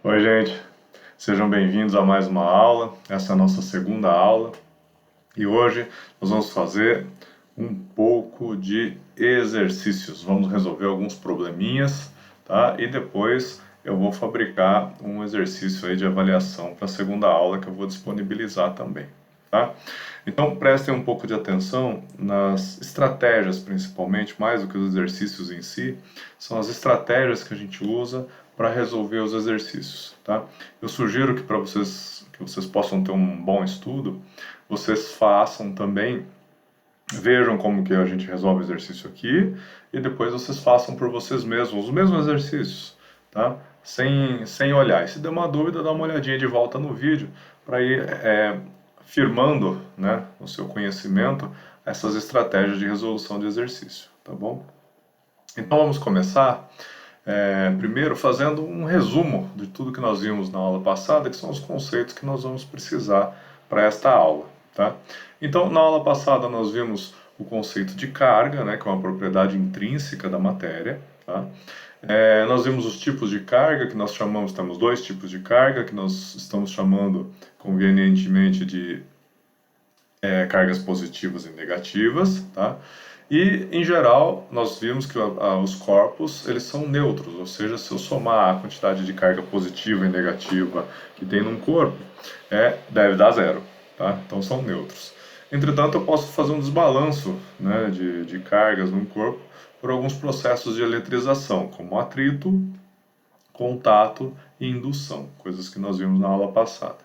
Oi, gente, sejam bem-vindos a mais uma aula. Essa é a nossa segunda aula e hoje nós vamos fazer um pouco de exercícios. Vamos resolver alguns probleminhas, tá? E depois eu vou fabricar um exercício aí de avaliação para a segunda aula que eu vou disponibilizar também, tá? Então prestem um pouco de atenção nas estratégias, principalmente, mais do que os exercícios em si, são as estratégias que a gente usa para resolver os exercícios, tá? Eu sugiro que para vocês possam ter um bom estudo, vocês façam também, vejam como que a gente resolve o exercício aqui e depois vocês façam por vocês mesmos os mesmos exercícios, tá? Sem olhar. E se der uma dúvida, dá uma olhadinha de volta no vídeo para ir firmando, né, o seu conhecimento essas estratégias de resolução de exercício, tá bom? Então vamos começar primeiro fazendo um resumo de tudo que nós vimos na aula passada, que são os conceitos que nós vamos precisar para esta aula, tá? Então, na aula passada nós vimos o conceito de carga, né, que é uma propriedade intrínseca da matéria, tá? Nós vimos os tipos de carga, que nós chamamos, temos dois tipos de carga, que nós estamos chamando convenientemente de cargas positivas e negativas, tá? E, em geral, nós vimos que os corpos, eles são neutros, ou seja, se eu somar a quantidade de carga positiva e negativa que tem num corpo, deve dar zero, tá? Então são neutros. Entretanto, eu posso fazer um desbalanço, né, de cargas num corpo por alguns processos de eletrização, como atrito, contato e indução, coisas que nós vimos na aula passada.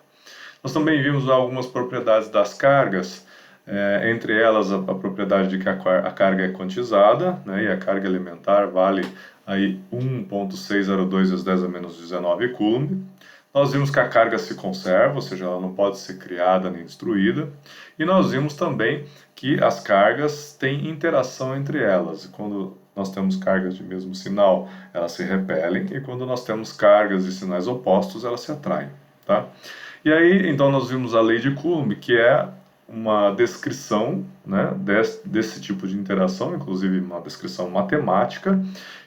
Nós também vimos algumas propriedades das cargas, entre elas a propriedade de que a carga é quantizada, né, e a carga elementar vale aí 1,602 vezes 10 a menos 19 coulomb. Nós vimos que a carga se conserva, ou seja, ela não pode ser criada nem destruída. E nós vimos também que as cargas têm interação entre elas. E quando nós temos cargas de mesmo sinal, elas se repelem, e quando nós temos cargas de sinais opostos, elas se atraem, tá? E aí, então, nós vimos a lei de Coulomb, que é uma descrição, né, desse tipo de interação, inclusive uma descrição matemática,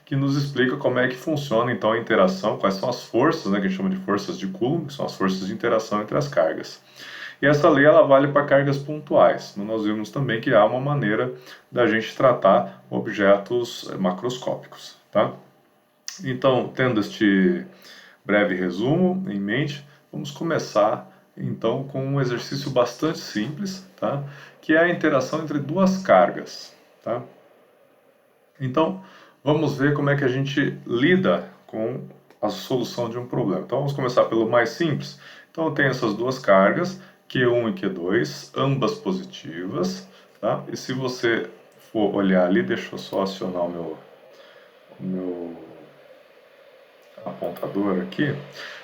que nos explica como é que funciona, então, a interação, quais são as forças, né, que a gente chama de forças de Coulomb, que são as forças de interação entre as cargas. E essa lei, ela vale para cargas pontuais. Então, nós vimos também que há uma maneira da gente tratar objetos macroscópicos, tá? Então, tendo este breve resumo em mente, vamos começar então com um exercício bastante simples, tá? Que é a interação entre duas cargas, tá? Então, vamos ver como é que a gente lida com a solução de um problema. Então, vamos começar pelo mais simples. Então, eu tenho essas duas cargas, Q1 e Q2, ambas positivas, tá? E se você for olhar ali, deixa eu só acionar o meu apontador aqui.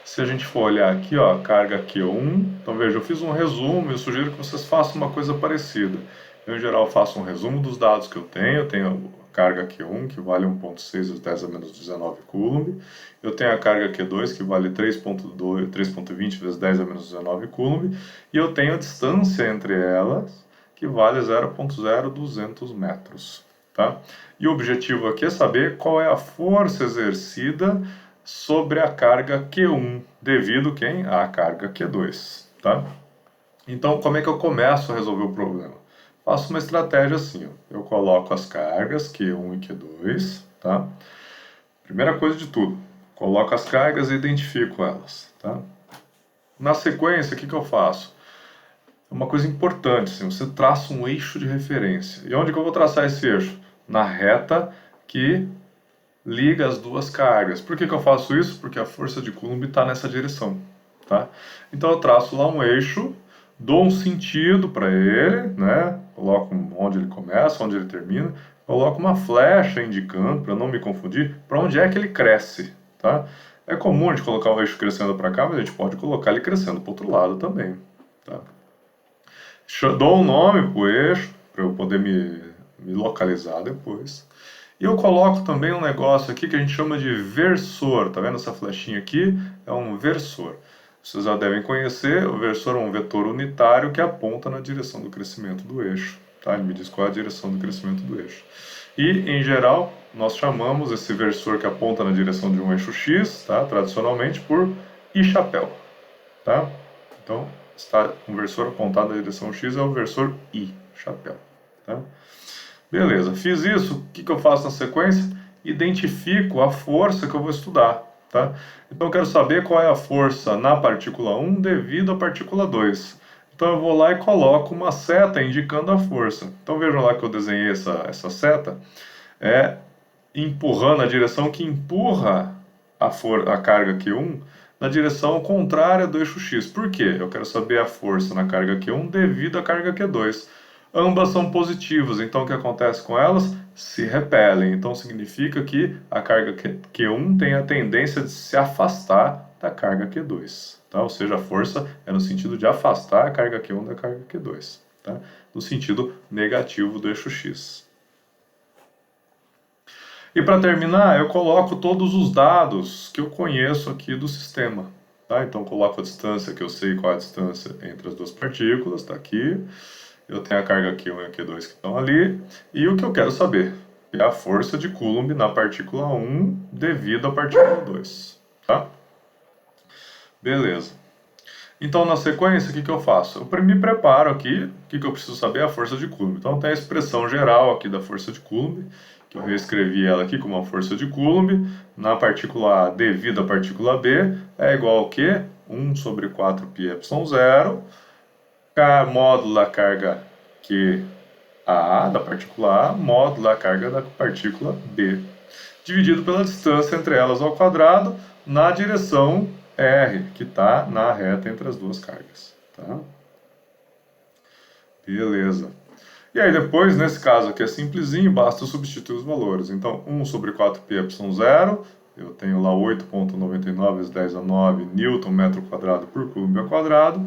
Se a gente for olhar aqui, ó, carga Q1, então veja, eu fiz um resumo e eu sugiro que vocês façam uma coisa parecida. Eu, em geral, faço um resumo dos dados que eu tenho a carga Q1, que vale 1,6 vezes 10 a menos 19 coulomb, eu tenho a carga Q2, que vale 3,20 vezes 10 a menos 19 coulomb, e eu tenho a distância entre elas, que vale 0,0200 metros. Tá? E o objetivo aqui é saber qual é a força exercida sobre a carga Q1, devido quem? À carga Q2, tá? Então, como é que eu começo a resolver o problema? Faço uma estratégia assim, ó. Eu coloco as cargas Q1 e Q2, tá? Primeira coisa de tudo, coloco as cargas e identifico elas, tá? Na sequência, o que eu faço? É uma coisa importante, assim, você traça um eixo de referência. E onde que eu vou traçar esse eixo? Na reta que liga as duas cargas. Por que eu faço isso? Porque a força de Coulomb está nessa direção, tá? Então eu traço lá um eixo, dou um sentido para ele, né? Coloco onde ele começa, onde ele termina, coloco uma flecha indicando, para não me confundir, para onde é que ele cresce, tá? É comum a gente colocar o eixo crescendo para cá, mas a gente pode colocar ele crescendo para o outro lado também, tá? Dou um nome para o eixo, para eu poder me localizar depois. E eu coloco também um negócio aqui que a gente chama de versor. Tá vendo essa flechinha aqui? É um versor. Vocês já devem conhecer, o versor é um vetor unitário que aponta na direção do crescimento do eixo. Tá? Ele me diz qual é a direção do crescimento do eixo. E, em geral, nós chamamos esse versor que aponta na direção de um eixo X, tá? Tradicionalmente, por I chapéu, tá? Então, está um versor apontado na direção X é o versor I chapéu, tá? Beleza, fiz isso, o que eu faço na sequência? Identifico a força que eu vou estudar, tá? Então eu quero saber qual é a força na partícula 1 devido à partícula 2. Então eu vou lá e coloco uma seta indicando a força. Então vejam lá que eu desenhei essa seta, empurrando a direção que empurra a carga Q1 na direção contrária do eixo X. Por quê? Eu quero saber a força na carga Q1 devido à carga Q2. Ambas são positivas, então o que acontece com elas? Se repelem. Então significa que a carga Q1 tem a tendência de se afastar da carga Q2. Tá? Ou seja, a força é no sentido de afastar a carga Q1 da carga Q2. Tá? No sentido negativo do eixo X. E para terminar, eu coloco todos os dados que eu conheço aqui do sistema. Tá? Então coloco a distância, que eu sei qual é a distância entre as duas partículas, está aqui. Eu tenho a carga Q1 e a Q2 que estão ali. E o que eu quero saber é a força de Coulomb na partícula 1 devido à partícula 2. Tá? Beleza. Então, na sequência, o que eu faço? Eu me preparo aqui, o que eu preciso saber é a força de Coulomb. Então, tem a expressão geral aqui da força de Coulomb, que eu reescrevi ela aqui como a força de Coulomb, na partícula A devido à partícula B, é igual ao quê? 1 sobre 4πε0, módulo da carga QA da partícula A, módulo da carga da partícula B, dividido pela distância entre elas ao quadrado, na direção R, que está na reta entre as duas cargas. Tá? Beleza. E aí depois, nesse caso aqui é simplesinho, basta substituir os valores. Então, 1 sobre 4πε0, eu tenho lá 8,99 vezes 10 a 9 newton metro quadrado por Coulomb ao quadrado.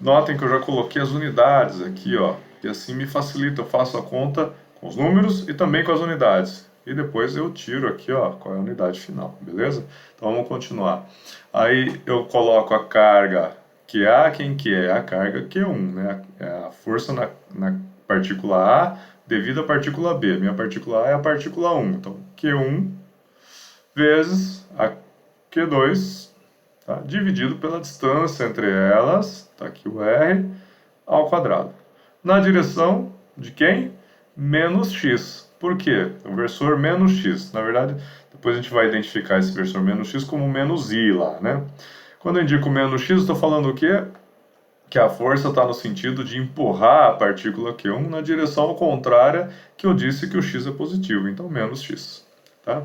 Notem que eu já coloquei as unidades aqui, ó, e assim me facilita, eu faço a conta com os números e também com as unidades. E depois eu tiro aqui, ó, qual é a unidade final, beleza? Então vamos continuar. Aí eu coloco a carga QA, quem que é? A carga Q1, né? É a força na partícula A devido à partícula B. Minha partícula A é a partícula 1, então Q1 vezes a Q2, tá? Dividido pela distância entre elas, tá aqui o R, ao quadrado. Na direção de quem? Menos x. Por quê? O versor menos x. Na verdade, depois a gente vai identificar esse versor menos x como menos i lá, né? Quando eu indico menos x, estou falando o quê? Que a força está no sentido de empurrar a partícula Q1 na direção contrária que eu disse que o x é positivo, então menos x. Tá?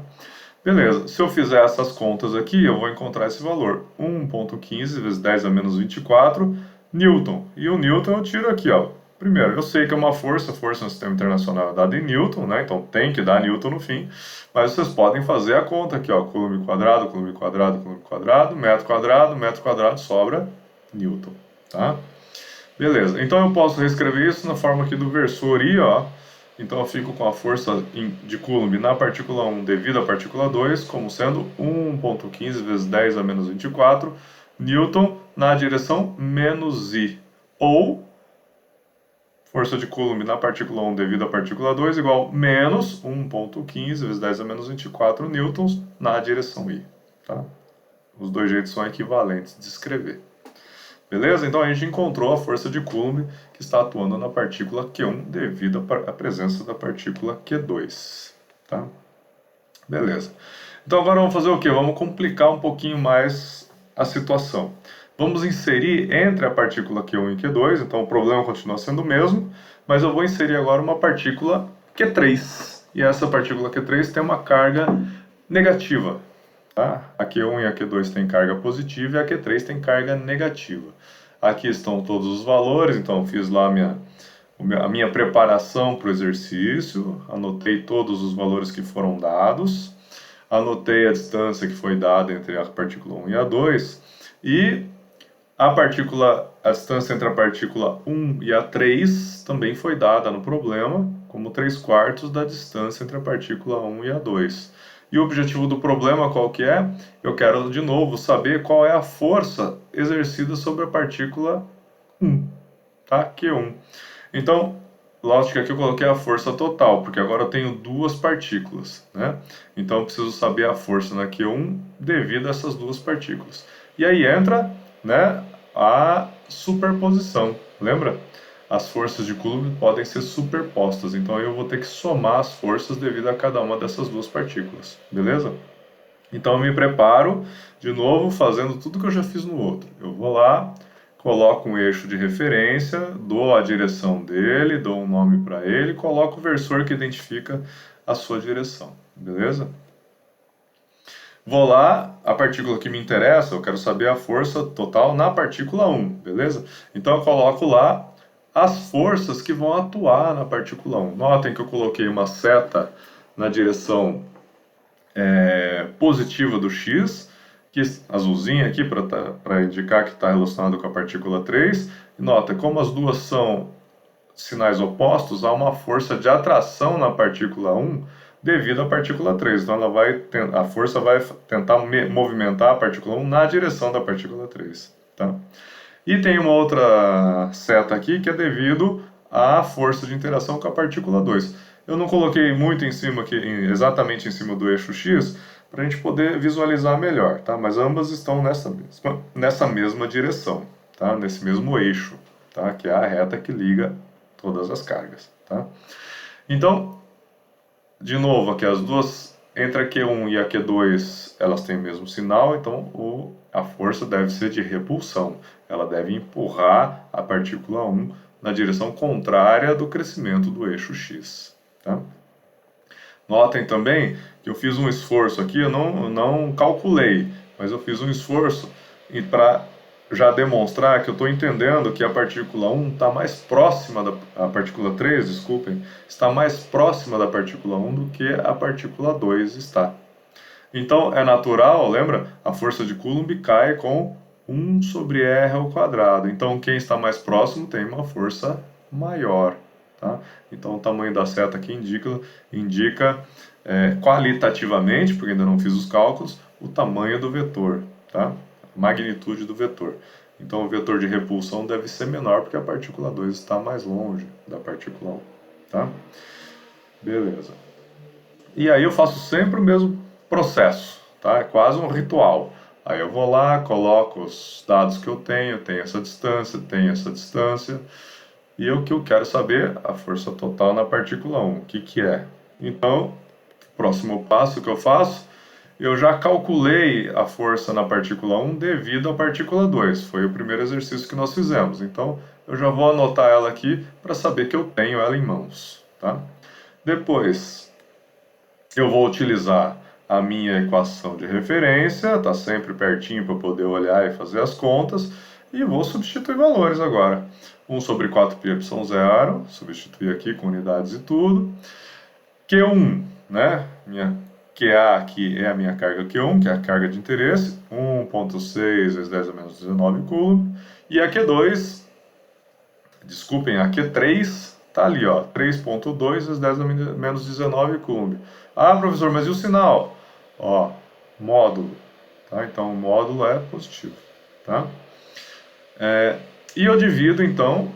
Beleza, se eu fizer essas contas aqui, eu vou encontrar esse valor, 1,15 vezes 10 a menos 24 newton. E o newton eu tiro aqui, ó. Primeiro, eu sei que é uma força no sistema internacional é dada em newton, né? Então tem que dar newton no fim. Mas vocês podem fazer a conta aqui, ó. Coulomb quadrado, Coulomb quadrado, Coulomb quadrado, metro quadrado, sobra newton, tá? Beleza, então eu posso reescrever isso na forma aqui do versor I, ó. Então eu fico com a força de Coulomb na partícula 1 devido à partícula 2 como sendo 1,15 vezes 10 a menos 24 newton na direção menos I. Ou força de Coulomb na partícula 1 devido à partícula 2 igual menos 1,15 vezes 10 a menos 24 newtons na direção I. Tá? Os dois jeitos são equivalentes de escrever. Beleza? Então a gente encontrou a força de Coulomb que está atuando na partícula Q1 devido à presença da partícula Q2. Tá? Beleza. Então agora vamos fazer o quê? Vamos complicar um pouquinho mais a situação. Vamos inserir entre a partícula Q1 e Q2, então o problema continua sendo o mesmo, mas eu vou inserir agora uma partícula Q3. E essa partícula Q3 tem uma carga negativa. Tá? A Q1 e a Q2 têm carga positiva e a Q3 tem carga negativa. Aqui estão todos os valores, então fiz lá a minha preparação para o exercício, anotei todos os valores que foram dados, anotei a distância que foi dada entre a partícula 1 e a 2 e a distância entre a partícula 1 e a 3 também foi dada no problema como 3/4 da distância entre a partícula 1 e a 2. E o objetivo do problema qual que é? Eu quero de novo saber qual é a força exercida sobre a partícula 1, tá? Q1. Então, lógico que aqui eu coloquei a força total, porque agora eu tenho duas partículas, né? Então eu preciso saber a força na Q1 devido a essas duas partículas. E aí entra, né, a superposição, lembra? As forças de Coulomb podem ser superpostas, então eu vou ter que somar as forças devido a cada uma dessas duas partículas, beleza? Então eu me preparo, de novo, fazendo tudo que eu já fiz no outro. Eu vou lá, coloco um eixo de referência, dou a direção dele, dou um nome para ele, coloco o versor que identifica a sua direção, beleza? Vou lá, a partícula que me interessa, eu quero saber a força total na partícula 1, beleza? Então eu coloco lá as forças que vão atuar na partícula 1. Notem que eu coloquei uma seta na direção positiva do x, que azulzinha aqui para indicar que está relacionado com a partícula 3. E nota, como as duas são sinais opostos, há uma força de atração na partícula 1 devido à partícula 3. Então a força vai tentar movimentar a partícula 1 na direção da partícula 3. Tá? E tem uma outra seta aqui que é devido à força de interação com a partícula 2. Eu não coloquei muito em cima aqui, exatamente em cima do eixo x, para a gente poder visualizar melhor, tá? Mas ambas estão nessa mesma direção, tá? Nesse mesmo eixo, tá? Que é a reta que liga todas as cargas, tá? Então, de novo, aqui as duas, entre a Q1 e a Q2, elas têm o mesmo sinal, então a força deve ser de repulsão. Ela deve empurrar a partícula 1 na direção contrária do crescimento do eixo x. Tá? Notem também que eu fiz um esforço aqui, eu não calculei, mas eu fiz um esforço para já demonstrar que eu estou entendendo que a partícula 1 está mais próxima a partícula 3, desculpem, está mais próxima da partícula 1 do que a partícula 2 está. Então é natural, lembra? A força de Coulomb cai com 1 sobre r ao quadrado. Então quem está mais próximo tem uma força maior. Tá? Então o tamanho da seta aqui indica qualitativamente, porque ainda não fiz os cálculos, o tamanho do vetor, tá? A magnitude do vetor. Então o vetor de repulsão deve ser menor porque a partícula 2 está mais longe da partícula 1. Tá? Beleza. E aí eu faço sempre o mesmo processo, tá? É quase um ritual. Aí eu vou lá, coloco os dados que eu tenho essa distância, e o que eu quero saber, a força total na partícula 1, o que é? Então, o próximo passo que eu faço, eu já calculei a força na partícula 1 devido à partícula 2, foi o primeiro exercício que nós fizemos, então eu já vou anotar ela aqui para saber que eu tenho ela em mãos, tá? Depois, eu vou utilizar a minha equação de referência, está sempre pertinho para poder olhar e fazer as contas, e vou substituir valores agora. 1 sobre 4πy0, substituir aqui com unidades e tudo. Q1, né? Minha QA aqui é a minha carga Q1, que é a carga de interesse, 1,6 vezes 10 a menos 19 Coulomb. E a Q2, desculpem, a Q3 tá ali, ó, 3,2 vezes 10 a menos 19 Coulomb. Ah, professor, mas e o sinal? Ó, módulo, tá? Então o módulo é positivo, tá? E eu divido, então,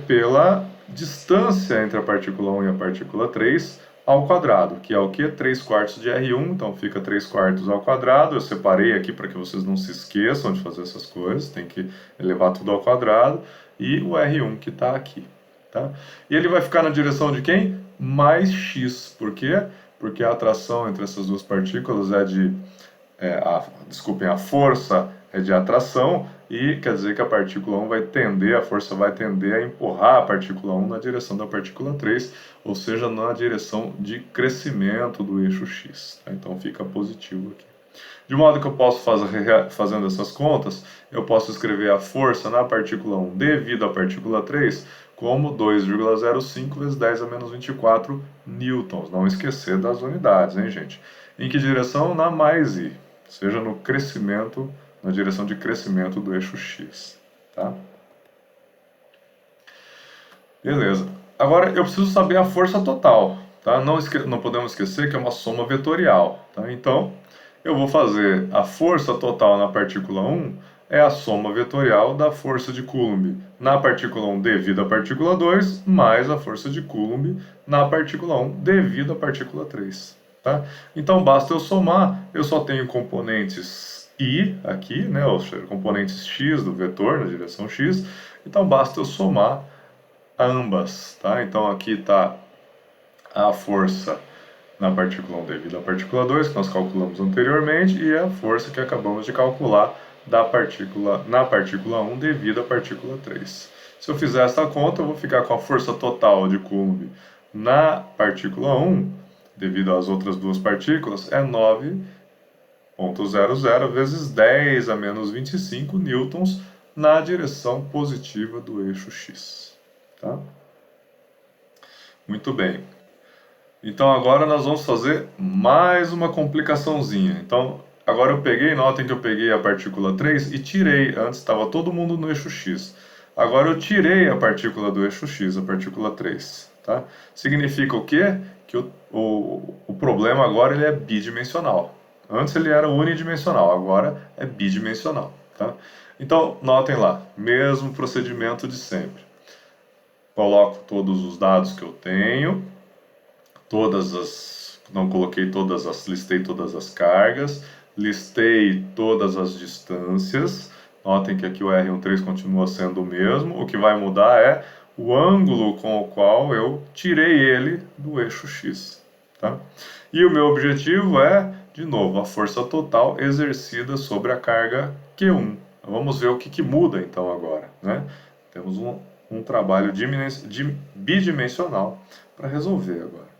pela distância entre a partícula 1 e a partícula 3 ao quadrado, que é o que? 3 quartos de R1, então fica 3 quartos ao quadrado. Eu separei aqui para que vocês não se esqueçam de fazer essas coisas, tem que elevar tudo ao quadrado, e o R1 que está aqui. Tá? E ele vai ficar na direção de quem? Mais x. Por quê? Porque a atração entre essas duas partículas a força é de atração, e quer dizer que a partícula 1 a força vai tender a empurrar a partícula 1 na direção da partícula 3, ou seja, na direção de crescimento do eixo x. Tá? Então fica positivo aqui. De modo que eu posso fazendo essas contas, eu posso escrever a força na partícula 1 devido à partícula 3 como 2,05 vezes 10 a menos 24 newtons. Não esquecer das unidades, hein, gente? Em que direção? Na mais i. Seja no crescimento, na direção de crescimento do eixo x, tá? Beleza. Agora eu preciso saber a força total, tá? Não podemos esquecer que é uma soma vetorial, tá? Então, eu vou fazer a força total na partícula 1 é a soma vetorial da força de Coulomb na partícula 1 devido à partícula 2 mais a força de Coulomb na partícula 1 devido à partícula 3. Tá? Então basta eu somar, eu só tenho componentes I aqui, né, ou seja, componentes x do vetor na direção x, então basta eu somar ambas, tá? Então aqui está a força na partícula 1 devido à partícula 2, que nós calculamos anteriormente, e a força que acabamos de calcular na partícula 1 devido à partícula 3. Se eu fizer essa conta, eu vou ficar com a força total de Coulomb na partícula 1, devido às outras duas partículas, é 9,00 vezes 10 a menos 25 newtons na direção positiva do eixo x. Tá? Muito bem. Então agora nós vamos fazer mais uma complicaçãozinha. Então agora notem que eu peguei a partícula 3 e tirei, antes estava todo mundo no eixo x. Agora eu tirei a partícula do eixo x, a partícula 3. Tá? Significa o quê? Que o problema agora ele é bidimensional. Antes ele era unidimensional, agora é bidimensional. Tá? Então notem lá, mesmo procedimento de sempre. Coloco todos os dados que eu tenho. Listei todas as cargas, listei todas as distâncias. Notem que aqui o R13 continua sendo o mesmo. O que vai mudar é o ângulo com o qual eu tirei ele do eixo X. Tá? E o meu objetivo é, de novo, a força total exercida sobre a carga Q1. Vamos ver o que muda então agora. Né? Temos um trabalho bidimensional para resolver agora.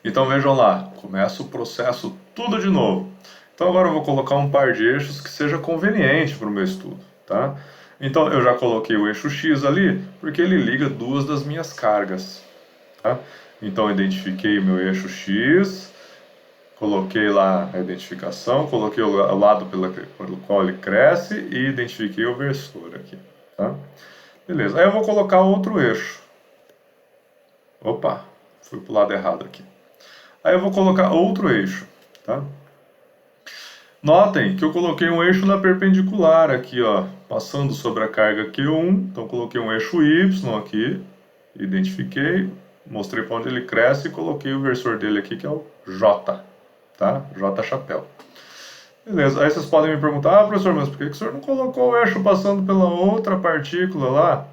Então vejam lá, começa o processo tudo de novo. Então agora eu vou colocar um par de eixos que seja conveniente para o meu estudo. Tá? Então eu já coloquei o eixo X ali, porque ele liga duas das minhas cargas. Tá? Então eu identifiquei o meu eixo X, coloquei lá a identificação, coloquei o lado pelo qual ele cresce e identifiquei o versor aqui. Tá? Beleza, aí eu vou colocar outro eixo. Opa, fui para o lado errado aqui. Aí eu vou colocar outro eixo, tá? Notem que eu coloquei um eixo na perpendicular aqui, ó, passando sobre a carga Q1. Então coloquei um eixo Y aqui, identifiquei, mostrei para onde ele cresce e coloquei o versor dele aqui, que é o J, tá? J chapéu. Beleza, aí vocês podem me perguntar, professor, mas por que o senhor não colocou o eixo passando pela outra partícula lá?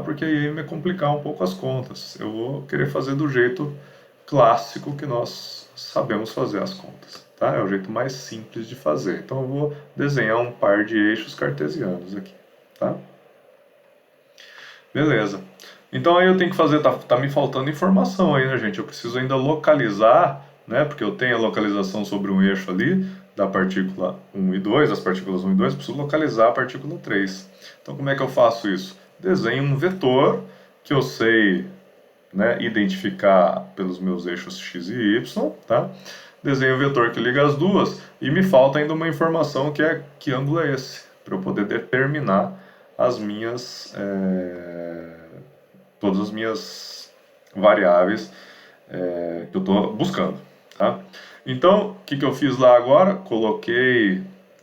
Porque aí vai complicar um pouco as contas. Eu vou querer fazer do jeito clássico que nós sabemos fazer as contas. Tá? É o jeito mais simples de fazer. Então eu vou desenhar um par de eixos cartesianos aqui. Tá? Beleza. Então aí eu tenho que fazer, tá me faltando informação aí, né, gente? Eu preciso ainda localizar, né? Porque eu tenho a localização sobre um eixo ali, da partícula 1 e 2, as partículas 1 e 2, preciso localizar a partícula 3. Então como é que eu faço isso? Desenho um vetor que eu sei, né, identificar pelos meus eixos x e y, tá? Desenho o vetor que liga as duas e me falta ainda uma informação que é que ângulo é esse, para eu poder determinar as minhas todas as minhas variáveis que eu estou buscando, tá? Então, o que eu fiz lá agora? Coloquei,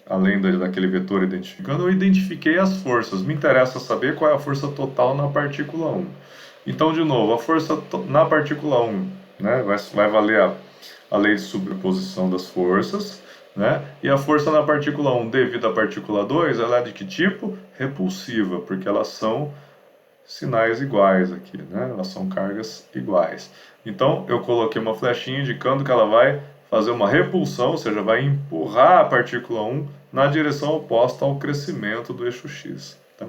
além daquele vetor identificando, eu identifiquei as forças. Me interessa saber qual é a força total na partícula 1. Então, de novo, a força na partícula 1, né, vai valer a lei de superposição das forças, né? E a força na partícula 1 devido à partícula 2, ela é de que tipo? Repulsiva, porque elas são sinais iguais aqui, né? Elas são cargas iguais. Então, eu coloquei uma flechinha indicando que ela vai fazer uma repulsão, ou seja, vai empurrar a partícula 1 na direção oposta ao crescimento do eixo x. Tá?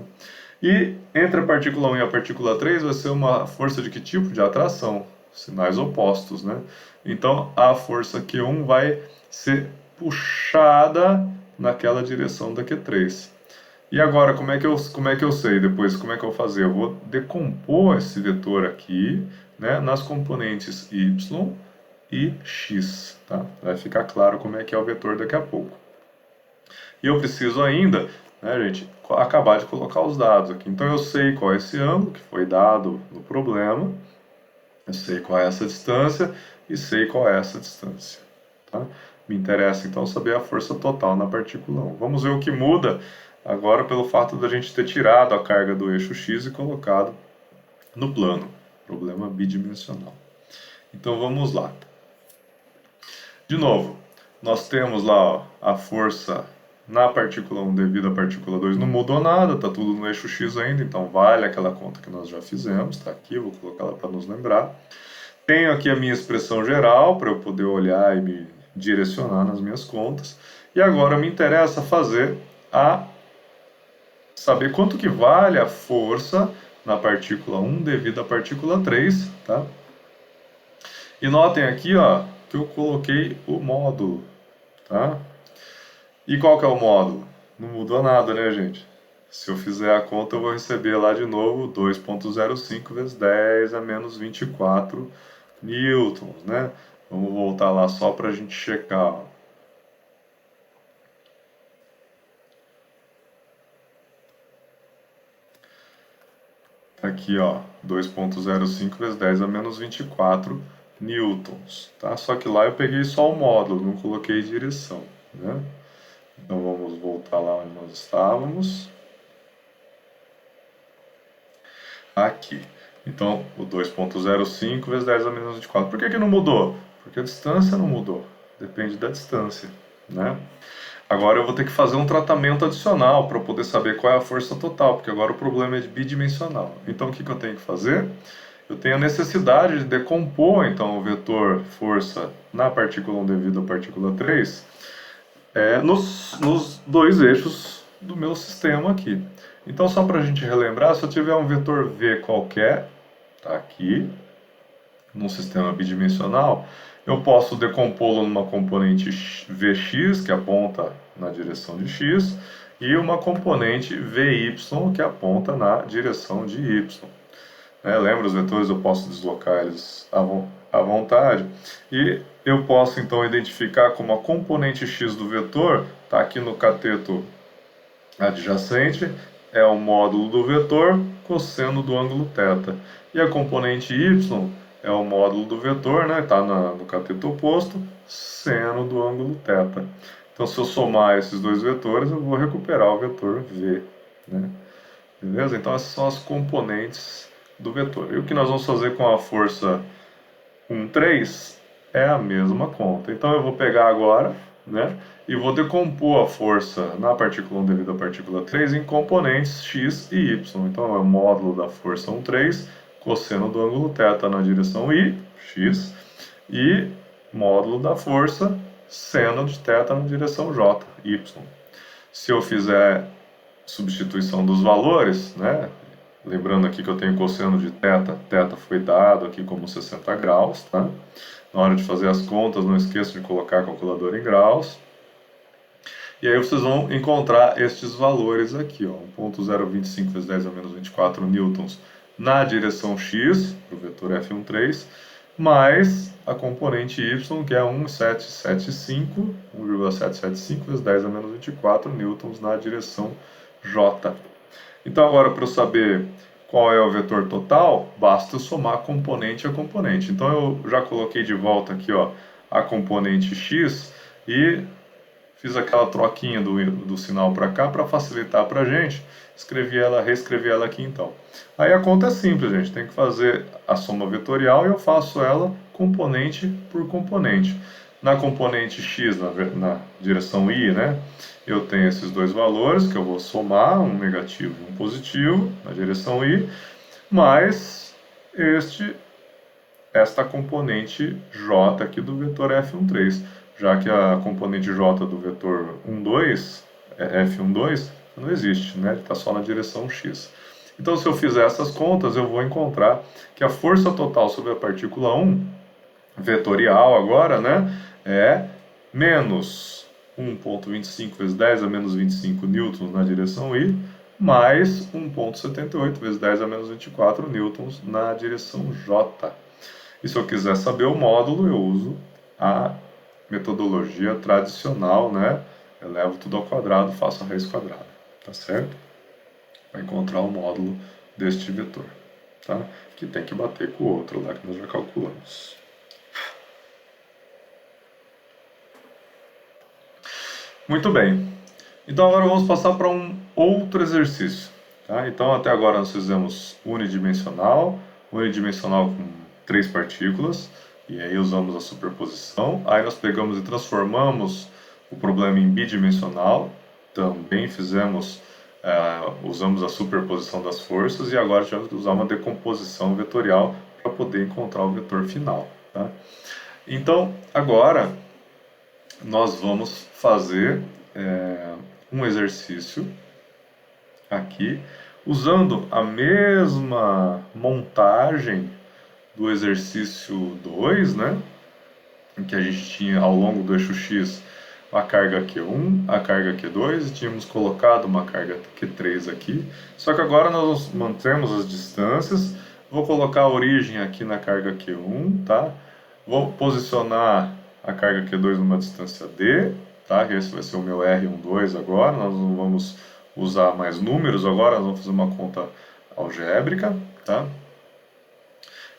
E entre a partícula 1 e a partícula 3 vai ser uma força de que tipo? De atração, sinais opostos, né? Então a força Q1 vai ser puxada naquela direção da Q3. E agora, como é que eu sei depois, como é que eu vou fazer? Eu vou decompor esse vetor aqui, né, nas componentes y e x, tá? Vai ficar claro como é que é o vetor daqui a pouco. E eu preciso ainda, né, gente, acabar de colocar os dados aqui. Então eu sei qual é esse ângulo que foi dado no problema, eu sei qual é essa distância e sei qual é essa distância. Tá? Me interessa então saber a força total na partícula 1. Vamos ver o que muda agora pelo fato da gente ter tirado a carga do eixo x e colocado no plano. Problema bidimensional. Então vamos lá. De novo, nós temos lá, ó, a força na partícula 1 devido à partícula 2 não mudou nada, está tudo no eixo x ainda, então vale aquela conta que nós já fizemos, está aqui, vou colocar ela para nos lembrar. Tenho aqui a minha expressão geral para eu poder olhar e me direcionar nas minhas contas. E agora me interessa saber quanto que vale a força na partícula 1 devido à partícula 3, tá? E notem aqui, ó, que eu coloquei o módulo, tá? E qual que é o módulo? Não mudou nada, né, gente? Se eu fizer a conta, eu vou receber lá de novo 2,05 vezes 10 a menos 24 newtons, né? Vamos voltar lá só para a gente checar, ó. Aqui, ó, 2,05 vezes 10 a menos 24 newtons, tá? Só que lá eu peguei só o módulo, não coloquei direção, né? Então vamos voltar lá onde nós estávamos. Aqui. Então, o 2,05 vezes 10 a menos 24. Por que não mudou? Porque a distância não mudou. Depende da distância, né? Agora eu vou ter que fazer um tratamento adicional para poder saber qual é a força total, porque agora o problema é bidimensional. Então o que eu tenho que fazer? Eu tenho a necessidade de decompor então o vetor força na partícula 1 devido à partícula 3 nos dois eixos do meu sistema aqui. Então só para a gente relembrar, se eu tiver um vetor V qualquer, tá aqui, num sistema bidimensional, eu posso decompô-lo numa componente Vx, que aponta na direção de x, e uma componente Vy, que aponta na direção de y. Lembra, os vetores eu posso deslocar eles à vontade. E eu posso então identificar como a componente x do vetor, está aqui no cateto adjacente, é o módulo do vetor cosseno do ângulo θ. E a componente y é o módulo do vetor, né? Está no cateto oposto, seno do ângulo θ. Então, se eu somar esses dois vetores, eu vou recuperar o vetor v, né? Beleza? Então, essas são as componentes do vetor. E o que nós vamos fazer com a força 1,3 é a mesma conta. Então, eu vou pegar agora, né? E vou decompor a força na partícula 1 devido à partícula 3 em componentes x e y. Então, é o módulo da força 1,3 cosseno do ângulo θ na direção y, x, e módulo da força seno de θ na direção j, y. Se eu fizer substituição dos valores, né? Lembrando aqui que eu tenho cosseno de θ foi dado aqui como 60 graus, tá? Na hora de fazer as contas, não esqueça de colocar a calculadora em graus. E aí vocês vão encontrar estes valores aqui, ó, 1.025 vezes 10 a menos 24 newtons na direção x, para o vetor F13, mais a componente y, que é 1,775 vezes 10 a menos 24 newtons na direção j. Então agora, para eu saber qual é o vetor total, basta eu somar componente a componente. Então eu já coloquei de volta aqui, ó, a componente x e fiz aquela troquinha do sinal para cá para facilitar para a gente. Reescrevi ela aqui então. Aí a conta é simples, gente. Tem que fazer a soma vetorial e eu faço ela componente por componente. Na componente x, na direção y, né, eu tenho esses dois valores que eu vou somar, um negativo e um positivo, na direção y, mais esta componente j aqui do vetor F13, já que a componente j do vetor 12, F12, não existe, né? Ele está só na direção x. Então, se eu fizer essas contas, eu vou encontrar que a força total sobre a partícula 1, vetorial agora, né, é menos 1,25 vezes 10 a menos 25 newtons na direção y, mais 1,78 vezes 10 a menos 24 newtons na direção j. E se eu quiser saber o módulo, eu uso a metodologia tradicional, né? Elevo tudo ao quadrado, faço a raiz quadrada, tá certo? Para encontrar o módulo deste vetor, tá? Que tem que bater com o outro lá que nós já calculamos. Muito bem. Então agora vamos passar para um outro exercício, tá? Então até agora nós fizemos unidimensional com 3 partículas. E aí usamos a superposição. Aí nós pegamos e transformamos o problema em bidimensional. Também usamos a superposição das forças e agora tivemos que usar uma decomposição vetorial para poder encontrar o vetor final. Tá? Então, agora nós vamos fazer um exercício aqui, usando a mesma montagem do exercício 2, né? Em que a gente tinha ao longo do eixo X a carga Q1, a carga Q2 e tínhamos colocado uma carga Q3 aqui. Só que agora nós mantemos as distâncias. Vou colocar a origem aqui na carga Q1, tá? Vou posicionar a carga Q2 numa distância D, tá? Esse vai ser o meu R12 agora. Nós não vamos usar mais números agora, nós vamos fazer uma conta algébrica, tá?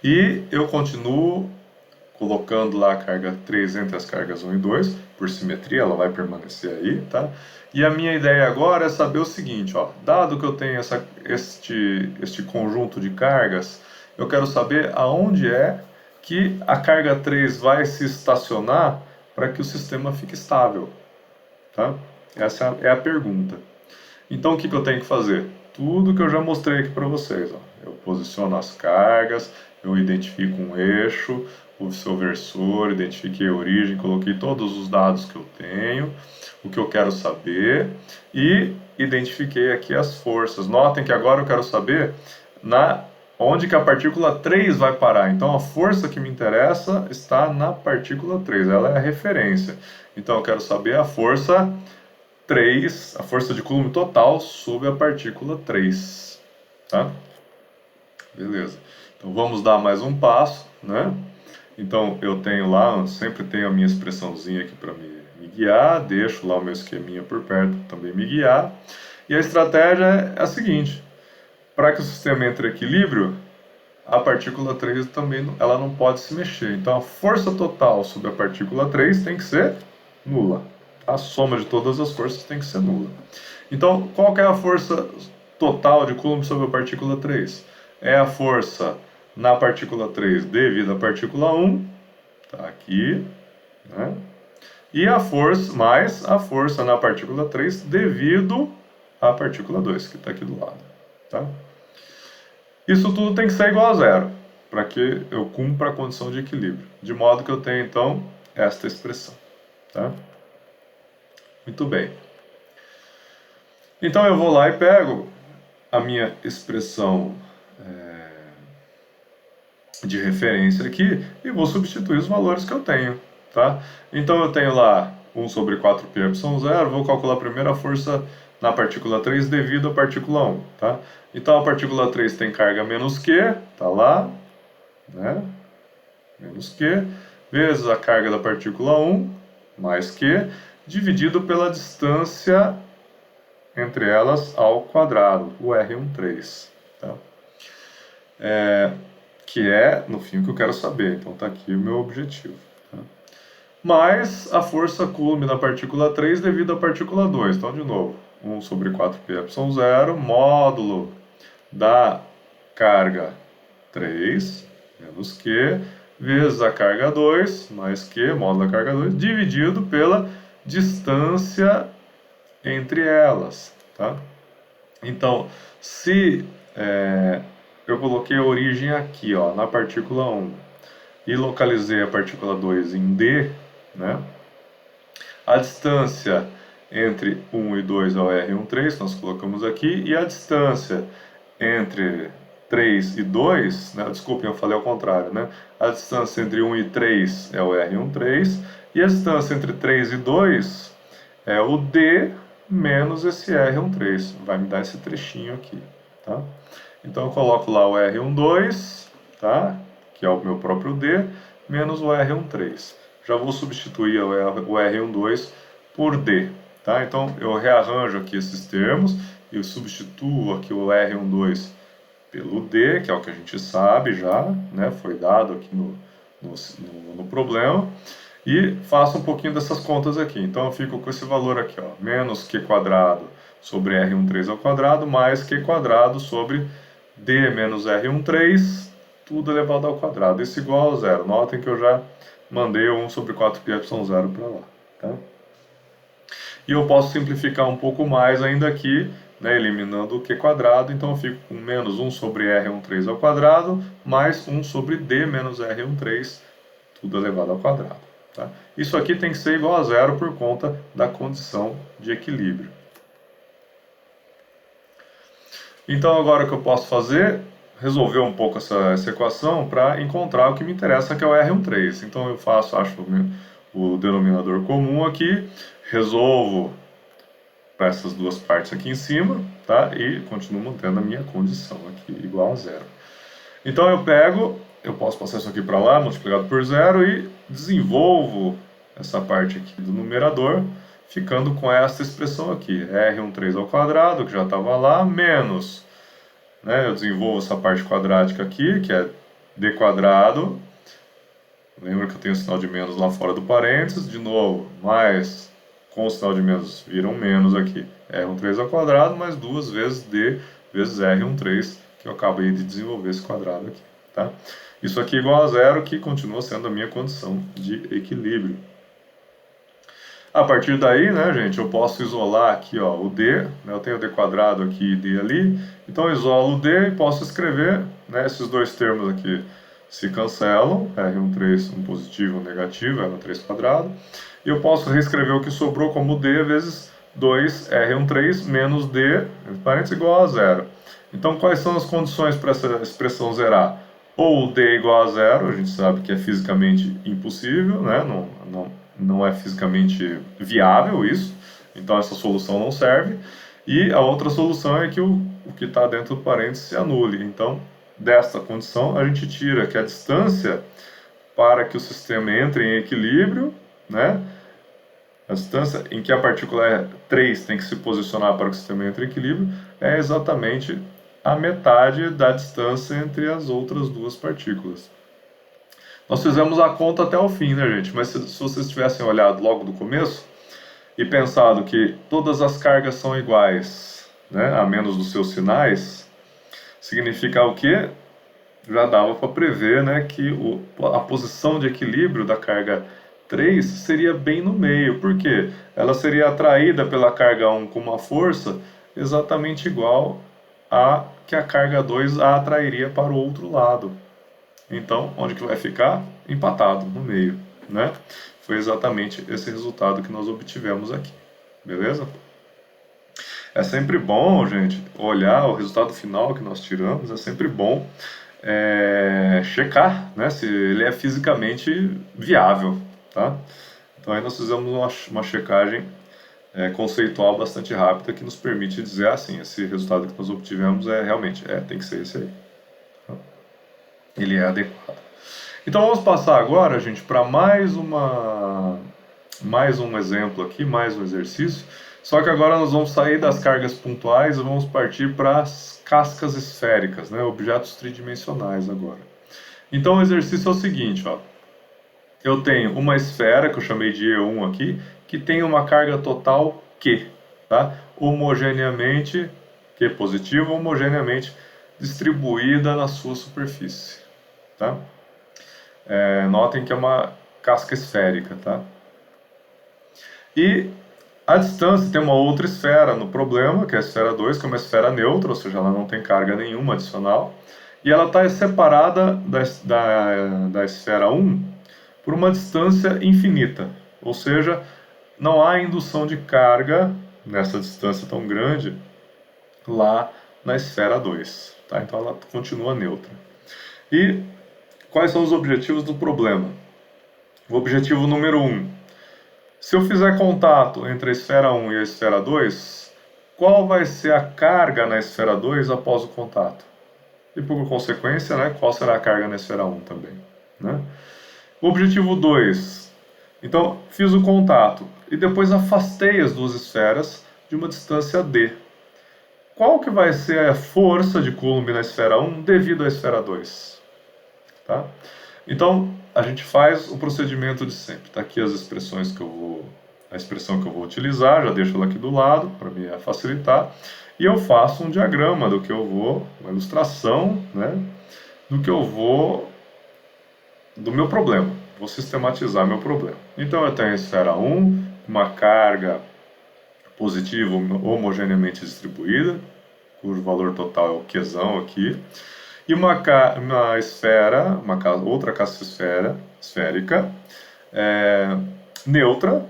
E eu continuo colocando lá a carga 3 entre as cargas 1 e 2, por simetria, ela vai permanecer aí, tá? E a minha ideia agora é saber o seguinte, ó, dado que eu tenho este conjunto de cargas, eu quero saber aonde é que a carga 3 vai se estacionar para que o sistema fique estável, tá? Essa é a pergunta. Então o que eu tenho que fazer? Tudo que eu já mostrei aqui para vocês, ó. Eu posiciono as cargas, eu identifico um eixo, o seu versor, identifiquei a origem, coloquei todos os dados que eu tenho, o que eu quero saber e identifiquei aqui as forças. Notem que agora eu quero saber onde que a partícula 3 vai parar. Então a força que me interessa está na partícula 3, ela é a referência. Então eu quero saber a força 3, a força de Coulomb total sobre a partícula 3, tá? Beleza. Então vamos dar mais um passo, né? Então eu tenho lá, sempre tenho a minha expressãozinha aqui para me guiar, deixo lá o meu esqueminha por perto também me guiar. E a estratégia é a seguinte: para que o sistema entre em equilíbrio, a partícula 3 também ela não pode se mexer. Então a força total sobre a partícula 3 tem que ser nula. A soma de todas as forças tem que ser nula. Então, qual que é a força total de Coulomb sobre a partícula 3? É a força na partícula 3 devido à partícula 1, tá aqui, né? E a força, mais a força na partícula 3 devido à partícula 2, que está aqui do lado, tá? Isso tudo tem que ser igual a zero, para que eu cumpra a condição de equilíbrio. De modo que eu tenho, então, esta expressão, tá? Muito bem. Então eu vou lá e pego a minha expressão de referência aqui e vou substituir os valores que eu tenho, tá? Então eu tenho lá 1 sobre 4πε0, vou calcular primeiro a força na partícula 3 devido à partícula 1, tá? Então a partícula 3 tem carga menos Q, tá lá, né? Menos Q, vezes a carga da partícula 1, mais Q, dividido pela distância entre elas ao quadrado, o R13, tá? Que é, no fim, o que eu quero saber. Então tá aqui o meu objetivo, tá? Mais a força Coulomb na partícula 3 devido à partícula 2. Então, de novo, 1 sobre 4πε0, módulo da carga 3, menos Q, vezes a carga 2, mais Q, módulo da carga 2, dividido pela distância entre elas, tá? Então, se eu coloquei a origem aqui, ó, na partícula 1, e localizei a partícula 2 em D, né? A distância entre 1 e 2 é o R13, nós colocamos aqui, e a distância entre 3 e 2, né? Desculpem, eu falei ao contrário, né? A distância entre 1 e 3 é o R13, e a distância entre 3 e 2 é o D menos esse R13. Vai me dar esse trechinho aqui, tá? Então eu coloco lá o R12, tá? Que é o meu próprio D, menos o R13. Já vou substituir o R12 por D, tá? Então eu rearranjo aqui esses termos, eu substituo aqui o R12 pelo D, que é o que a gente sabe já, né? Foi dado aqui no problema. E faço um pouquinho dessas contas aqui. Então eu fico com esse valor aqui, ó, menos Q quadrado sobre R13 ao quadrado, mais Q quadrado sobre D menos R13, tudo elevado ao quadrado. Isso igual a zero. Notem que eu já mandei o 1 sobre 4πy0 para lá. Tá? E eu posso simplificar um pouco mais ainda aqui, né, eliminando o q quadrado, então eu fico com menos 1 sobre r13 ao quadrado, mais 1 sobre d menos r13, tudo elevado ao quadrado. Tá? Isso aqui tem que ser igual a zero por conta da condição de equilíbrio. Então agora o que eu posso fazer? Resolver um pouco essa equação para encontrar o que me interessa, que é o r13. Então eu acho o denominador comum aqui, resolvo para essas duas partes aqui em cima, tá? E continuo mantendo a minha condição aqui igual a zero. Então eu posso passar isso aqui para lá, multiplicado por zero, e desenvolvo essa parte aqui do numerador, ficando com essa expressão aqui, r13 ao quadrado, que já estava lá, menos, né, eu desenvolvo essa parte quadrática aqui, que é d quadrado, lembra que eu tenho o sinal de menos lá fora do parênteses, de novo, mais, com o sinal de menos, vira um menos aqui, r13 ao quadrado, mais 2 vezes d vezes r13, que eu acabei de desenvolver esse quadrado aqui. Tá? Isso aqui é igual a zero, que continua sendo a minha condição de equilíbrio. A partir daí, né, gente, eu posso isolar aqui, ó, o d, né, eu tenho d quadrado aqui e d ali, então eu isolo o d e posso escrever, né, esses dois termos aqui se cancelam, r13 um positivo e um negativo, r13 quadrado, e eu posso reescrever o que sobrou como d vezes 2r13 menos d, entre parênteses, igual a zero. Então quais são as condições para essa expressão zerar? Ou d é igual a zero, a gente sabe que é fisicamente impossível, né, não é fisicamente viável isso, então essa solução não serve. E a outra solução é que o que está dentro do parênteses se anule. Então, desta condição, a gente tira que a distância para que o sistema entre em equilíbrio, né, a distância em que a partícula 3 tem que se posicionar para que o sistema entre em equilíbrio, é exatamente a metade da distância entre as outras duas partículas. Nós fizemos a conta até o fim, né, gente? Mas se vocês tivessem olhado logo do começo e pensado que todas as cargas são iguais, né, a menos dos seus sinais, significa o quê? Já dava para prever, né, que a posição de equilíbrio da carga 3 seria bem no meio. Por quê? Ela seria atraída pela carga 1 com uma força exatamente igual a que a carga 2 a atrairia para o outro lado. Então, onde que vai ficar? Empatado, no meio, né? Foi exatamente esse resultado que nós obtivemos aqui, beleza? É sempre bom, gente, olhar o resultado final que nós tiramos, é sempre bom checar, né, se ele é fisicamente viável, tá? Então aí nós fizemos uma checagem conceitual bastante rápida que nos permite dizer assim, esse resultado que nós obtivemos realmente tem que ser esse aí. Ele é adequado. Então vamos passar agora, gente, para mais um exemplo aqui, mais um exercício. Só que agora nós vamos sair das cargas pontuais e vamos partir para as cascas esféricas, né, objetos tridimensionais agora. Então o exercício é o seguinte, ó. Eu tenho uma esfera, que eu chamei de E1 aqui, que tem uma carga total Q, tá? Homogeneamente, Q positivo, homogeneamente distribuída na sua superfície, tá? Notem que é uma casca esférica, tá? E a distância tem uma outra esfera no problema, que é a esfera 2, que é uma esfera neutra, ou seja, ela não tem carga nenhuma adicional, e ela está separada da esfera 1 por uma distância infinita, ou seja, não há indução de carga nessa distância tão grande lá na esfera 2, tá? Então ela continua neutra. E quais são os objetivos do problema? O objetivo número 1. Se eu fizer contato entre a esfera 1 e a esfera 2, qual vai ser a carga na esfera 2 após o contato? E por consequência, né, qual será a carga na esfera 1 também, né? O objetivo 2. Então, fiz o contato e depois afastei as duas esferas de uma distância d. Qual que vai ser a força de Coulomb na esfera 1 devido à esfera 2? Tá? Então, a gente faz o procedimento de sempre. Está aqui as expressões a expressão que eu vou utilizar, já deixo ela aqui do lado para me facilitar. E eu faço um diagrama do que eu vou, uma ilustração, né, do que eu vou do meu problema. Vou sistematizar meu problema. Então eu tenho a esfera 1, uma carga positiva homogeneamente distribuída, cujo valor total é o Qzão aqui, e uma esfera, outra casca esférica, neutra,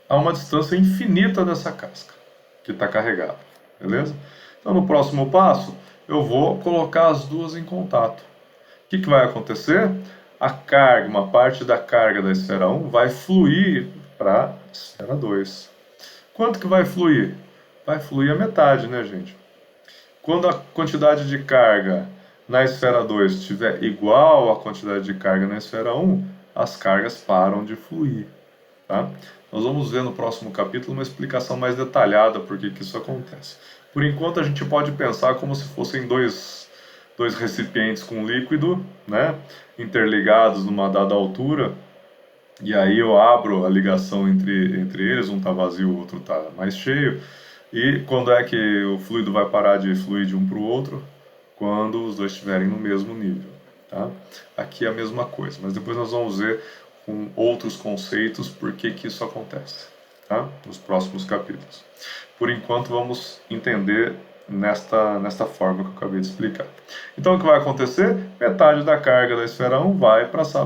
a uma distância infinita dessa casca que está carregada, beleza? Então no próximo passo eu vou colocar as duas em contato. O que vai acontecer? A carga, uma parte da carga da esfera 1 vai fluir para a esfera 2. Quanto que vai fluir? Vai fluir a metade, né, gente? Quando a quantidade de carga na esfera 2 estiver igual à quantidade de carga na esfera 1, as cargas param de fluir. Tá? Nós vamos ver no próximo capítulo uma explicação mais detalhada por que isso acontece. Por enquanto a gente pode pensar como se fossem dois recipientes com líquido, né, interligados numa dada altura, e aí eu abro a ligação entre eles, um está vazio, o outro está mais cheio, e quando é que o fluido vai parar de fluir de um para o outro? Quando os dois estiverem no mesmo nível. Tá? Aqui é a mesma coisa, mas depois nós vamos ver com outros conceitos por que isso acontece, tá? Nos próximos capítulos. Por enquanto vamos entender nesta forma que eu acabei de explicar. Então o que vai acontecer? Metade da carga da esfera 1 vai passar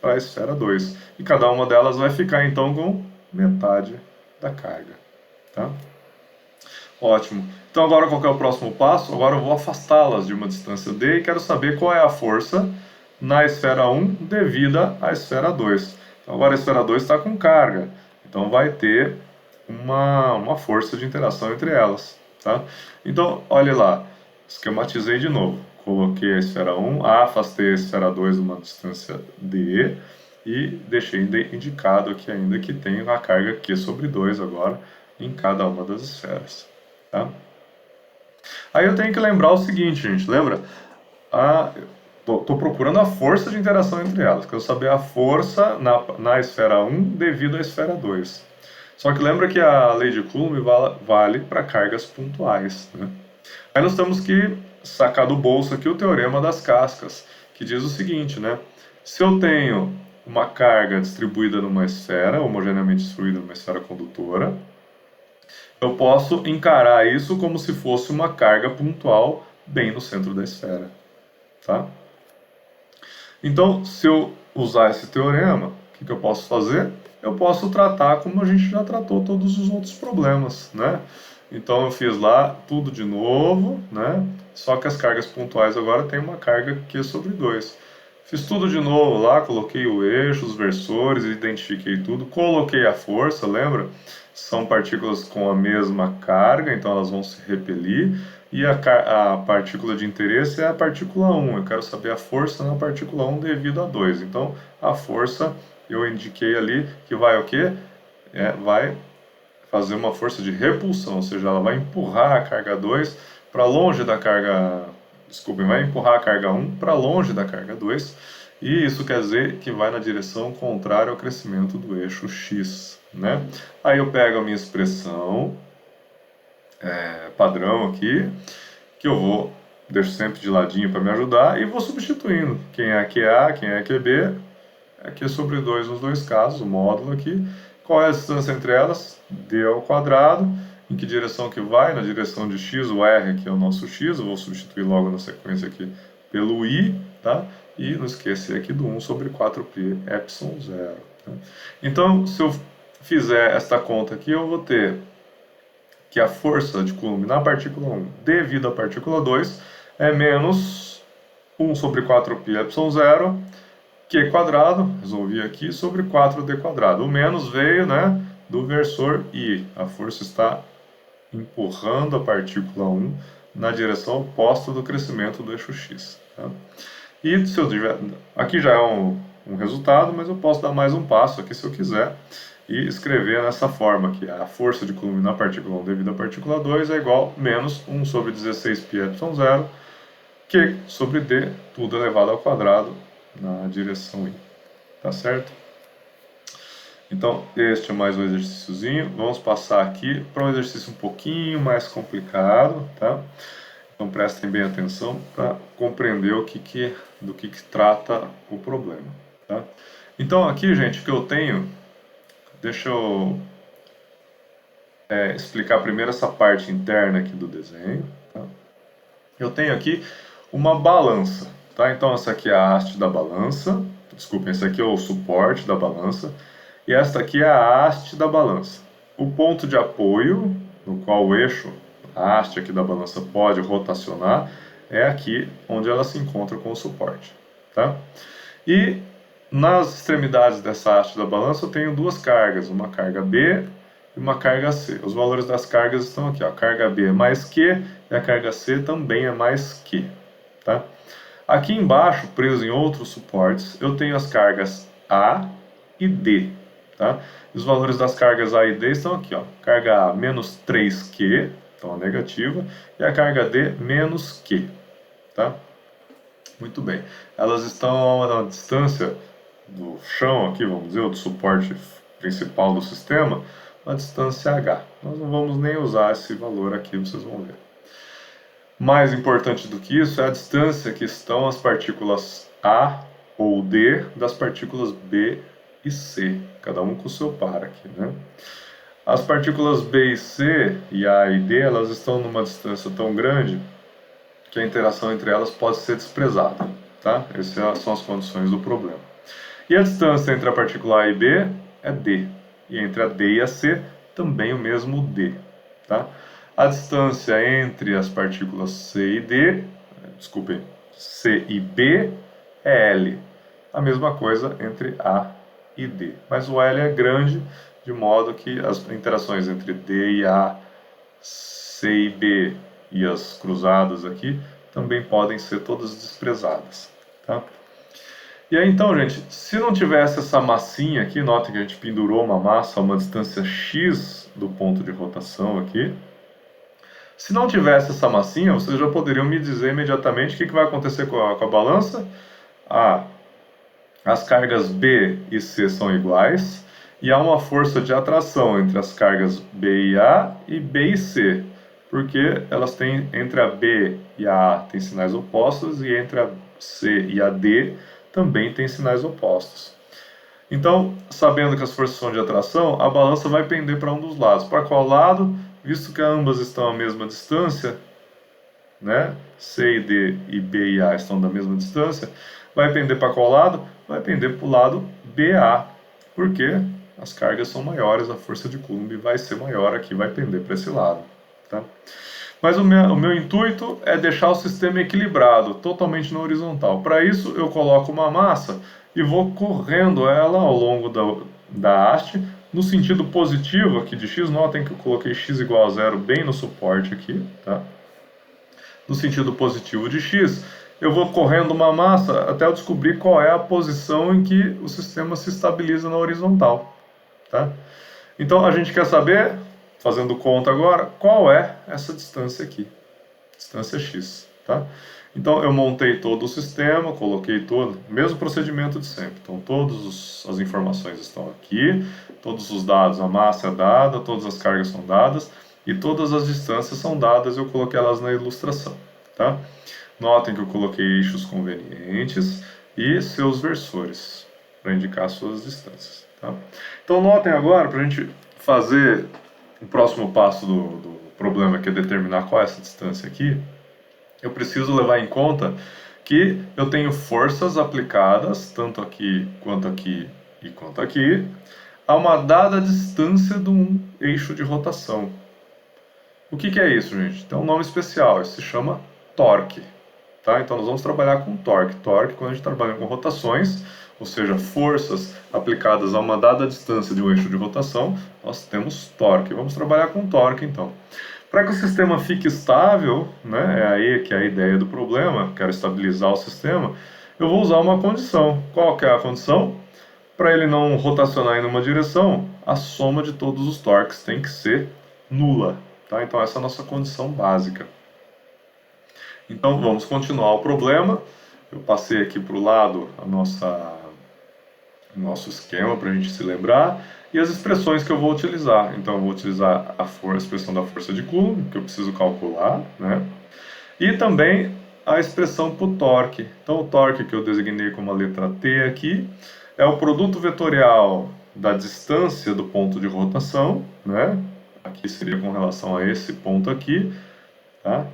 para a esfera 2. E cada uma delas vai ficar então com metade da carga. Tá? Ótimo. Então agora qual que é o próximo passo? Agora eu vou afastá-las de uma distância d e quero saber qual é a força na esfera 1 devida à esfera 2. Então agora a esfera 2 está com carga. Então vai ter uma força de interação entre elas. Tá? Então, olha lá, esquematizei de novo. Coloquei a esfera 1, afastei a esfera 2 de uma distância d e deixei indicado aqui ainda que tem a carga Q sobre 2 agora em cada uma das esferas. Tá? Aí eu tenho que lembrar o seguinte, gente, lembra? Estou procurando a força de interação entre elas. Quero saber a força na esfera 1 devido à esfera 2. Só que lembra que a lei de Coulomb vale para cargas pontuais. Né? Aí nós temos que sacar do bolso aqui o teorema das cascas, que diz o seguinte, né? Se eu tenho uma carga distribuída numa esfera, homogeneamente distribuída numa esfera condutora, eu posso encarar isso como se fosse uma carga pontual bem no centro da esfera. Tá? Então, se eu usar esse teorema, o que eu posso fazer? Eu posso tratar como a gente já tratou todos os outros problemas, né? Então eu fiz lá tudo de novo, né? Só que as cargas pontuais agora tem uma carga Q sobre 2. Fiz tudo de novo lá, coloquei o eixo, os versores, identifiquei tudo, coloquei a força, lembra? São partículas com a mesma carga, então elas vão se repelir. E a partícula de interesse é a partícula 1. Eu quero saber a força na partícula 1 devido a 2. Então a força eu indiquei ali que vai o quê? Vai fazer uma força de repulsão, ou seja, ela vai empurrar a carga 2 para longe da carga... Desculpem, vai empurrar a carga 1 para longe da carga 2, e isso quer dizer que vai na direção contrária ao crescimento do eixo x. Né? Aí eu pego a minha expressão padrão aqui, que eu deixo sempre de ladinho para me ajudar, e vou substituindo. Quem é QA, quem é QB, é Q sobre 2 nos dois casos, o módulo aqui. Qual é a distância entre elas? D ao quadrado. Em que direção que vai? Na direção de x, o R aqui é o nosso x, eu vou substituir logo na sequência aqui pelo I, tá? E não esquecer aqui do 1 sobre 4π epsilon 0. Tá? Então, se eu fizer esta conta aqui, eu vou ter que a força de Coulomb na partícula 1 devido à partícula 2 é menos 1 sobre 4π epsilon 0, Q quadrado, resolvi aqui, sobre 4D quadrado. O menos veio, né, do versor I. A força está empurrando a partícula 1 na direção oposta do crescimento do eixo x. Tá? E se eu tiver... Aqui já é um resultado, mas eu posso dar mais um passo aqui se eu quiser e escrever nessa forma que a força de Coulomb na partícula 1 devido à partícula 2 é igual a menos 1 sobre 16π epsilon 0, Q sobre D, tudo elevado ao quadrado, na direção I. Tá certo? Então, este é mais um exercíciozinho. Vamos passar aqui para um exercício um pouquinho mais complicado, tá? Então prestem bem atenção para compreender do que trata o problema. Tá? Então aqui, gente, o que eu tenho, deixa eu explicar primeiro essa parte interna aqui do desenho. Tá? Eu tenho aqui uma balança. Tá? Então essa aqui é a haste da balança, desculpem, esse aqui é o suporte da balança, e esta aqui é a haste da balança. O ponto de apoio, no qual o eixo, a haste aqui da balança pode rotacionar, é aqui onde ela se encontra com o suporte. Tá? E nas extremidades dessa haste da balança eu tenho duas cargas, uma carga B e uma carga C. Os valores das cargas estão aqui, ó. A carga B é mais Q e a carga C também é mais Q. Tá? Aqui embaixo, preso em outros suportes, eu tenho as cargas A e D. Tá? E os valores das cargas A e D estão aqui, ó. Carga A menos 3Q, então a negativa, e a carga D menos Q. Tá? Muito bem. Elas estão a uma distância do chão aqui, vamos dizer, do suporte principal do sistema, a distância H. Nós não vamos nem usar esse valor aqui, vocês vão ver. Mais importante do que isso é a distância que estão as partículas A ou D das partículas B e C, cada um com o seu par aqui, né? As partículas B e C, e A e D, elas estão numa distância tão grande que a interação entre elas pode ser desprezada, tá? Essas são as condições do problema. E a distância entre a partícula A e B é D, e entre a D e a C também o mesmo D, tá? A distância entre as partículas C e B é L. A mesma coisa entre A e D. Mas o L é grande, de modo que as interações entre D e A, C e B e as cruzadas aqui também podem ser todas desprezadas. Tá? E aí então, gente, se não tivesse essa massinha aqui, notem que a gente pendurou uma massa a uma distância x do ponto de rotação aqui. Se não tivesse essa massinha, vocês já poderiam me dizer imediatamente o que vai acontecer com a balança. As cargas B e C são iguais e há uma força de atração entre as cargas B e A e B e C, porque elas têm, entre a B e a A tem sinais opostos e entre a C e a D também tem sinais opostos. Então, sabendo que as forças são de atração, a balança vai pender para um dos lados. Para qual lado? Visto que ambas estão à mesma distância, né? C e D e B e A estão da mesma distância, vai pender para qual lado? Vai pender para o lado BA, porque as cargas são maiores, a força de Coulomb vai ser maior aqui, vai pender para esse lado. Tá? Mas o meu intuito é deixar o sistema equilibrado, totalmente na horizontal. Para isso, eu coloco uma massa e vou correndo ela ao longo da haste, no sentido positivo aqui de x. Notem que eu coloquei x igual a zero bem no suporte aqui. Tá? No sentido positivo de x, eu vou correndo uma massa até eu descobrir qual é a posição em que o sistema se estabiliza na horizontal. Tá? Então a gente quer saber, fazendo conta agora, qual é essa distância aqui, distância x. Tá? Então eu montei todo o sistema, coloquei todo, mesmo procedimento de sempre. Então todas as informações estão aqui, todos os dados, a massa é dada, todas as cargas são dadas e todas as distâncias são dadas, eu coloquei elas na ilustração. Tá? Notem que eu coloquei eixos convenientes e seus versores para indicar suas distâncias. Tá? Então notem agora, para a gente fazer o próximo passo do problema, que é determinar qual é essa distância aqui, eu preciso levar em conta que eu tenho forças aplicadas, tanto aqui e quanto aqui, a uma dada distância de um eixo de rotação. O que é isso, gente? Tem um nome especial, isso se chama torque. Tá? Então nós vamos trabalhar com torque. Torque, quando a gente trabalha com rotações, ou seja, forças aplicadas a uma dada distância de um eixo de rotação, nós temos torque. Vamos trabalhar com torque, então. Para que o sistema fique estável, né, é aí que é a ideia do problema, quero estabilizar o sistema, eu vou usar uma condição. Qual que é a condição? Para ele não rotacionar em uma direção, a soma de todos os torques tem que ser nula. Tá? Então essa é a nossa condição básica. Então vamos continuar o problema. Eu passei aqui para o lado o nosso esquema para a gente se lembrar e as expressões que eu vou utilizar. Então eu vou utilizar a expressão da força de Coulomb, que eu preciso calcular, né? E também a expressão para o torque. Então, o torque que eu designei como a letra T aqui é o produto vetorial da distância do ponto de rotação, né? Aqui seria com relação a esse ponto aqui, tá?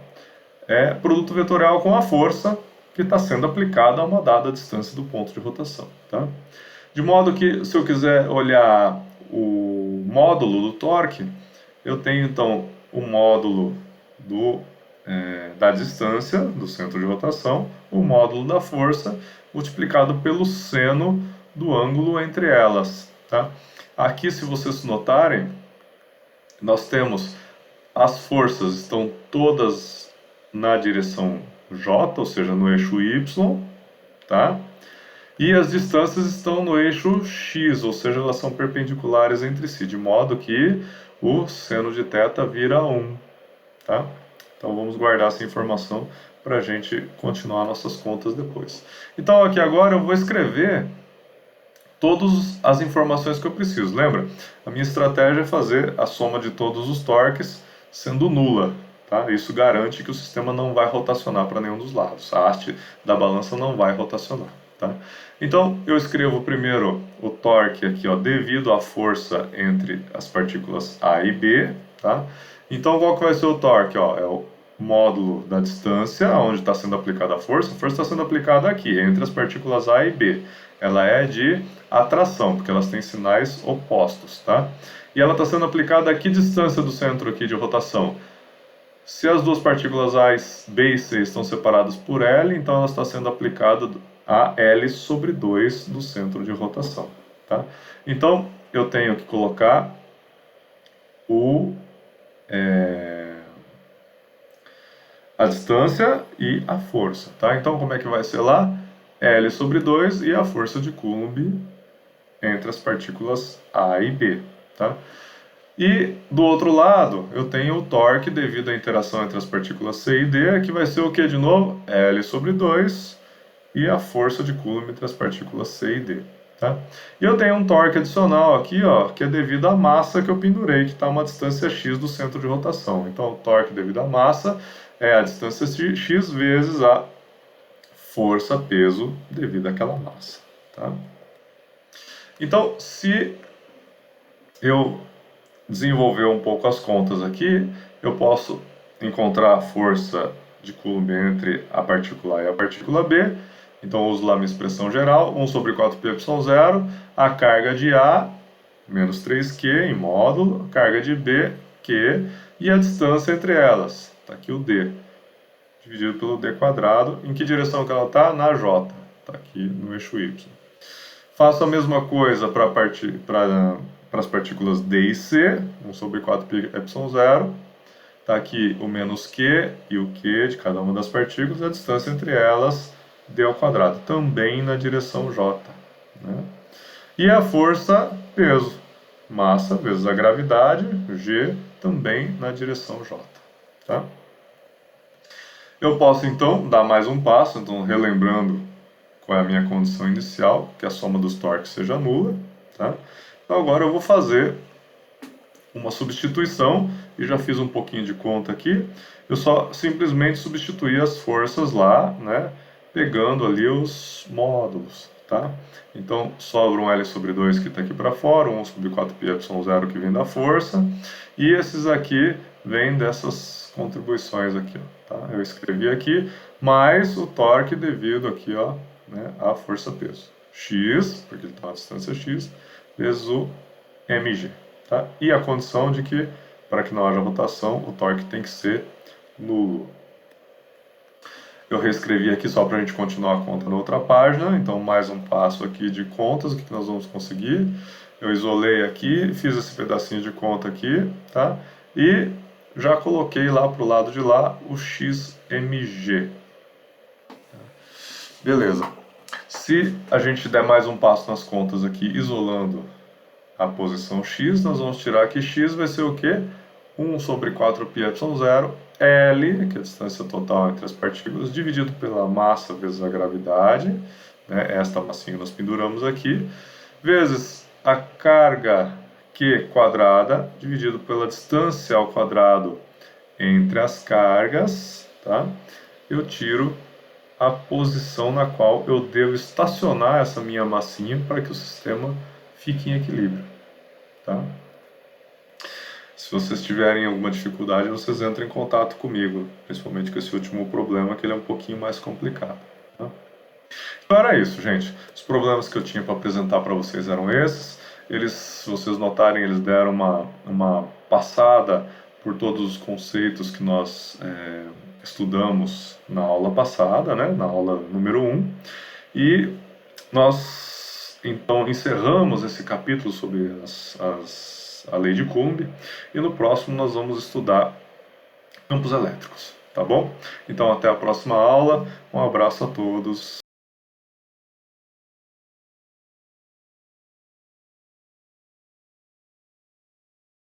É produto vetorial com a força que está sendo aplicada a uma dada distância do ponto de rotação, tá? De modo que, se eu quiser olhar o módulo do torque, eu tenho então o módulo da distância do centro de rotação, o módulo da força multiplicado pelo seno do ângulo entre elas, tá? Aqui, se vocês notarem, nós temos as forças estão todas na direção J, ou seja, no eixo Y, tá? E as distâncias estão no eixo X, ou seja, elas são perpendiculares entre si, de modo que o seno de θ vira 1, tá? Então vamos guardar essa informação para a gente continuar nossas contas depois. Então aqui agora eu vou escrever todas as informações que eu preciso. Lembra? A minha estratégia é fazer a soma de todos os torques sendo nula. Tá? Isso garante que o sistema não vai rotacionar para nenhum dos lados. A haste da balança não vai rotacionar. Tá? Então eu escrevo primeiro o torque aqui, ó, devido à força entre as partículas A e B. Tá? Então qual que vai ser o torque? Ó? É o módulo da distância, onde está sendo aplicada a força está sendo aplicada aqui, entre as partículas A e B. Ela é de atração, porque elas têm sinais opostos, tá? E ela está sendo aplicada a que distância do centro aqui de rotação? Se as duas partículas A, B e C estão separadas por L, então ela está sendo aplicada a L sobre 2 do centro de rotação, tá? Então, eu tenho que colocar a distância e a força, tá? Então, como é que vai ser lá? L sobre 2 e a força de Coulomb entre as partículas A e B, tá? E do outro lado, eu tenho o torque devido à interação entre as partículas C e D, que vai ser o que de novo? L sobre 2 e a força de Coulomb entre as partículas C e D, tá? E eu tenho um torque adicional aqui, ó, que é devido à massa que eu pendurei, que está a uma distância x do centro de rotação. Então, o torque devido à massa é a distância x vezes a força, peso, devido àquela massa, tá? Então, se eu desenvolver um pouco as contas aqui, eu posso encontrar a força de Coulomb entre a partícula A e a partícula B. Então, eu uso lá minha expressão geral, 1 sobre 4πε0, a carga de A, menos 3Q em módulo, a carga de B, Q, e a distância entre elas, está aqui o D, dividido pelo D quadrado. Em que direção que ela está? Na J, está aqui no eixo Y. Faço a mesma coisa para as partículas D e C, 1 sobre 4πε0. Está aqui o menos Q e o Q de cada uma das partículas, a distância entre elas, D ao quadrado, também na direção J, né? E a força, peso, massa vezes a gravidade, G, também na direção J, tá? Eu posso então dar mais um passo, então relembrando qual é a minha condição inicial, que a soma dos torques seja nula, tá? Então agora eu vou fazer uma substituição, e já fiz um pouquinho de conta aqui. Eu só simplesmente substituí as forças lá, né, pegando ali os módulos, tá? Então sobra um L sobre 2 que está aqui para fora, 1 sobre 4πε0 que vem da força, e esses aqui vêm dessas contribuições aqui, ó, tá? Eu escrevi aqui, mais o torque devido aqui, ó, né, à força-peso. X, porque ele está a distância x, vezes o mg. Tá? E a condição de que, para que não haja rotação, o torque tem que ser nulo. Eu reescrevi aqui só para a gente continuar a conta na outra página, então mais um passo aqui de contas, o que nós vamos conseguir. Eu isolei aqui, fiz esse pedacinho de conta aqui, tá? E já coloquei lá para o lado de lá o xmg. Beleza. Se a gente der mais um passo nas contas aqui, isolando a posição x, nós vamos tirar que x vai ser o quê? 1 sobre 4πε0, L, que é a distância total entre as partículas, dividido pela massa vezes a gravidade, né? Esta massinha nós penduramos aqui, vezes a carga Q quadrada, dividido pela distância ao quadrado entre as cargas, tá? Eu tiro a posição na qual eu devo estacionar essa minha massinha para que o sistema fique em equilíbrio, tá? Se vocês tiverem alguma dificuldade, vocês entram em contato comigo, principalmente com esse último problema, que ele é um pouquinho mais complicado, tá? Então era isso, gente. Os problemas que eu tinha para apresentar para vocês eram esses. Eles, se vocês notarem, eles deram uma passada por todos os conceitos que nós estudamos na aula passada, né? Na aula número 1. E nós, então, encerramos esse capítulo sobre a lei de Coulomb. E no próximo nós vamos estudar campos elétricos, tá bom? Então até a próxima aula. Um abraço a todos.